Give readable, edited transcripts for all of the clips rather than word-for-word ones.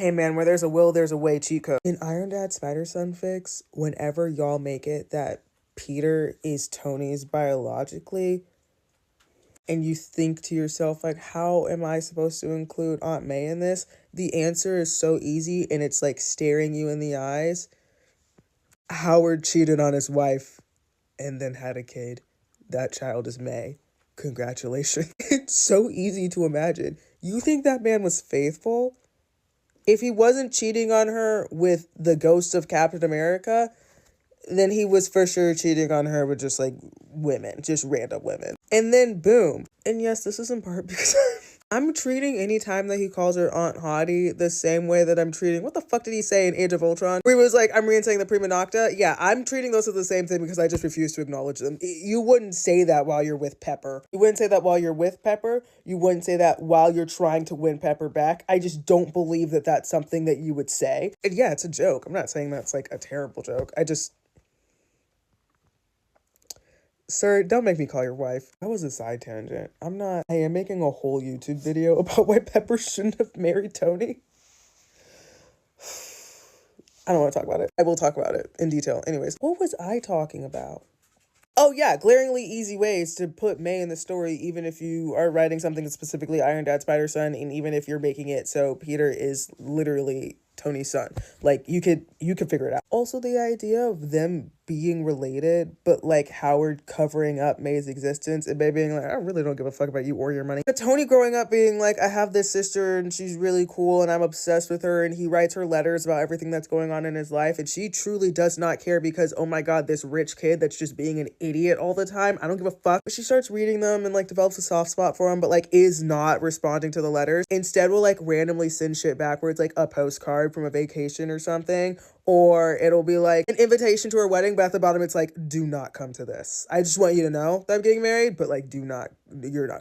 Hey man, where there's a will, there's a way, cheat code. In Iron Dad Spider Son fics, whenever y'all make it that Peter is Tony's biologically, and you think to yourself, like, how am I supposed to include Aunt May in this? The answer is so easy, and it's like staring you in the eyes. Howard cheated on his wife and then had a kid. That child is May. Congratulations. It's so easy to imagine. You think that man was faithful? If he wasn't cheating on her with the ghost of Captain America, then he was for sure cheating on her with just like women, just random women. And then boom. And yes, this is in part because I'm treating any time that he calls her Aunt Hottie the same way that I'm treating, what the fuck did he say in Age of Ultron? Where he was like, I'm re-saying the Prima Nocta. Yeah, I'm treating those as the same thing because I just refuse to acknowledge them. You wouldn't say that while you're with Pepper. You wouldn't say that while you're with Pepper. You wouldn't say that while you're trying to win Pepper back. I just don't believe that that's something that you would say. And yeah, it's a joke. I'm not saying that's like a terrible joke. Sir, don't make me call your wife. That was a side tangent. I am making a whole YouTube video about why Pepper shouldn't have married Tony. I don't want to talk about it. I will talk about it in detail. Anyways, what was I talking about? Oh yeah, glaringly easy ways to put May in the story, even if you are writing something that's specifically Iron Dad Spider Son, and even if you're making it so Peter is literally Tony's son. Like you could figure it out. Also the idea of them being related, but like Howard covering up May's existence and May being like, I really don't give a fuck about you or your money. But Tony growing up being like, I have this sister and she's really cool and I'm obsessed with her, and he writes her letters about everything that's going on in his life, and she truly does not care because, oh my god, this rich kid that's just being an idiot all the time, I don't give a fuck. But she starts reading them and like develops a soft spot for him, but like is not responding to the letters. Instead will like randomly send shit back where it's like a postcard from a vacation or something, or it'll be like an invitation to her wedding, but at the bottom it's like, do not come to this. I just want you to know that I'm getting married, but like you're not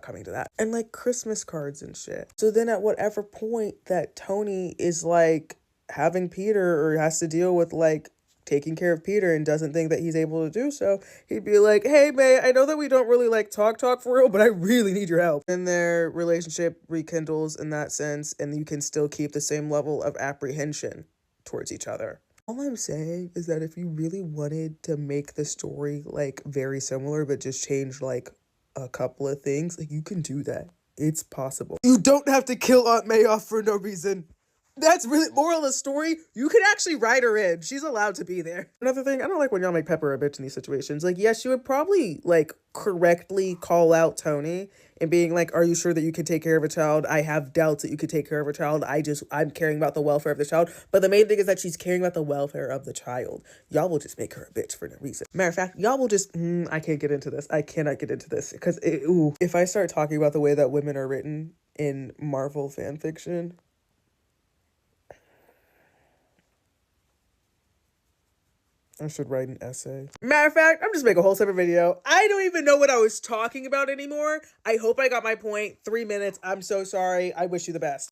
coming to that. And like Christmas cards and shit. So then at whatever point that Tony is like having Peter or has to deal with like taking care of Peter and doesn't think that he's able to do so, he'd be like, hey May, I know that we don't really like talk for real, but I really need your help. And their relationship rekindles in that sense, and you can still keep the same level of apprehension towards each other. All I'm saying is that if you really wanted to make the story like very similar but just change like a couple of things, like you can do that. It's possible. You don't have to kill Aunt May off for no reason. That's really moral of the story. You could actually write her in. She's allowed to be there. Another thing, I don't like when y'all make Pepper a bitch in these situations. Like, yes, you would probably like correctly call out Tony and being like, are you sure that you can take care of a child? I have doubts that you could take care of a child. I'm caring about the welfare of the child. But the main thing is that she's caring about the welfare of the child. Y'all will just make her a bitch for no reason. Matter of fact, y'all will just, I can't get into this. I cannot get into this. Because, if I start talking about the way that women are written in Marvel fan fiction, I should write an essay. Matter of fact, I'm just making a whole separate video. I don't even know what I was talking about anymore. I hope I got my point. 3 minutes. I'm so sorry. I wish you the best.